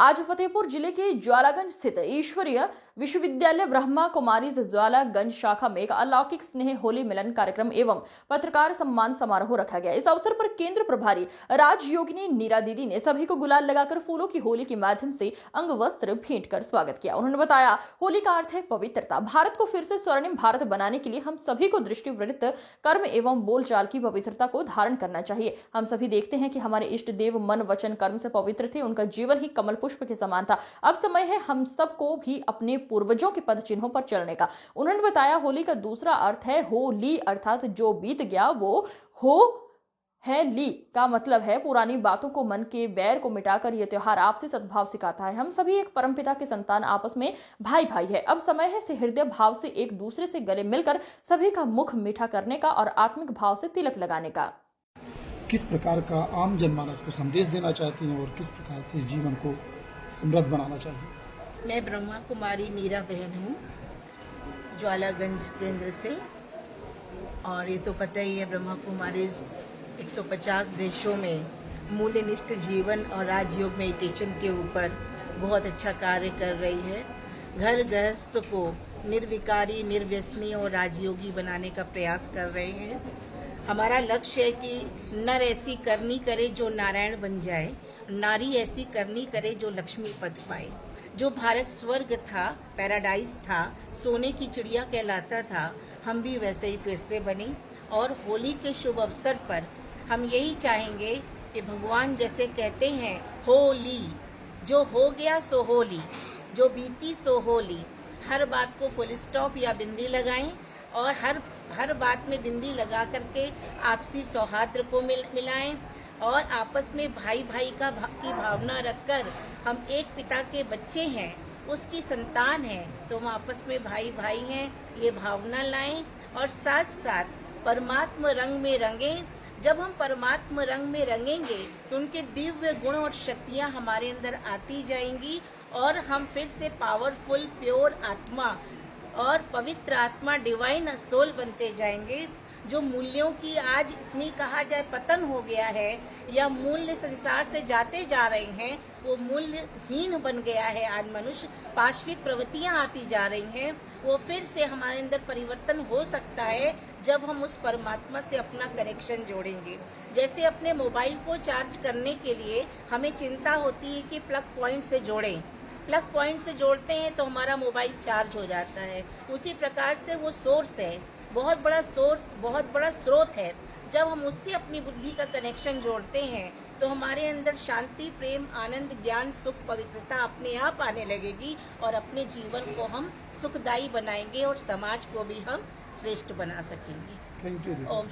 आज फतेहपुर जिले के ज्वालागंज स्थित ईश्वरीय विश्वविद्यालय ब्रह्मा कुमारीज ज्वालागंज शाखा में एक अलौकिक स्नेह होली मिलन कार्यक्रम एवं पत्रकार सम्मान समारोह रखा गया। इस अवसर पर केंद्र प्रभारी राजयोगिनी नीरा दीदी ने सभी को गुलाल लगाकर फूलों की होली के माध्यम से अंग वस्त्र भेंट कर स्वागत किया। उन्होंने बताया, होली का अर्थ है पवित्रता। भारत को फिर से स्वर्णिम भारत बनाने के लिए हम सभी को दृष्टिवृत्त कर्म एवं बोलचाल की पवित्रता को धारण करना चाहिए। हम सभी देखते हैं कि हमारे इष्ट देव मन वचन कर्म से पवित्र थे, उनका जीवन ही कमल पुष्प के समान था। अब समय है हम सबको भी अपने पूर्वजों के पद चिन्हों पर चलने का। उन्होंने बताया, होली का दूसरा अर्थ है होली, अर्थात जो बीत गया वो हो है ली का मतलब है पुरानी बातों को, मन के बैर को मिटाकर यह त्योहार आपसी सद्भाव सिखाता है। हम सभी एक परमपिता के संतान, आपस में भाई भाई है। अब समय है से हृदय भाव से एक दूसरे से गले मिलकर सभी का मुख मीठा करने का और आत्मिक भाव से तिलक लगाने का। किस प्रकार का आम जनमानस को संदेश देना चाहती हैं और किस प्रकार से जीवन को समृद्ध बनाना चाहिए? मैं ब्रह्मा कुमारी नीरा बहन हूँ, ज्वालागंज केंद्र से। और ये तो पता ही है, ब्रह्मा कुमारी 150 देशों में मूल्यनिष्ठ जीवन और राजयोग मेडिटेशन के ऊपर बहुत अच्छा कार्य कर रही है। घर गृहस्थ को निर्विकारी, निर्व्यसनी और राजयोगी बनाने का प्रयास कर रहे हैं। हमारा लक्ष्य है कि नर ऐसी करनी करे जो नारायण बन जाए, नारी ऐसी करनी करे जो लक्ष्मी पद पाए। जो भारत स्वर्ग था, पैराडाइज था, सोने की चिड़िया कहलाता था, हम भी वैसे ही फिर से बने। और होली के शुभ अवसर पर हम यही चाहेंगे कि भगवान जैसे कहते हैं, होली, जो हो गया सो होली, जो बीती सो होली। हर बात को फुल स्टॉप या बिंदी लगाएं और हर बात में बिंदी लगा करके आपसी सौहार्द को मिलाएं और आपस में भाई भाई की भावना रखकर, हम एक पिता के बच्चे हैं, उसकी संतान है, तो हम आपस में भाई भाई हैं, ये भावना लाएं और साथ साथ परमात्मा रंग में रंगें। जब हम परमात्मा रंग में रंगेंगे तो उनके दिव्य गुण और शक्तियाँ हमारे अंदर आती जाएंगी और हम फिर से पावरफुल, प्योर आत्मा और पवित्र आत्मा, डिवाइन सोल बनते जाएंगे। जो मूल्यों की आज इतनी कहा जाए पतन हो गया है या मूल्य संसार से जाते जा रहे हैं, वो मूल्यहीन बन गया है। आज मनुष्य पाशविक प्रवृत्तियां आती जा रही हैं। वो फिर से हमारे अंदर परिवर्तन हो सकता है जब हम उस परमात्मा से अपना कनेक्शन जोड़ेंगे। जैसे अपने मोबाइल को चार्ज करने के लिए हमें चिंता होती है कि प्लग पॉइंट से जोड़ें, प्लग पॉइंट से जोड़ते हैं तो हमारा मोबाइल चार्ज हो जाता है। उसी प्रकार से वो सोर्स है, बहुत बड़ा स्रोत है। जब हम उससे अपनी बुद्धि का कनेक्शन जोड़ते हैं तो हमारे अंदर शांति, प्रेम, आनंद, ज्ञान, सुख, पवित्रता अपने आप आने लगेगी और अपने जीवन को हम सुखदायी बनाएंगे और समाज को भी हम श्रेष्ठ बना सकेंगे। Thank you. ओम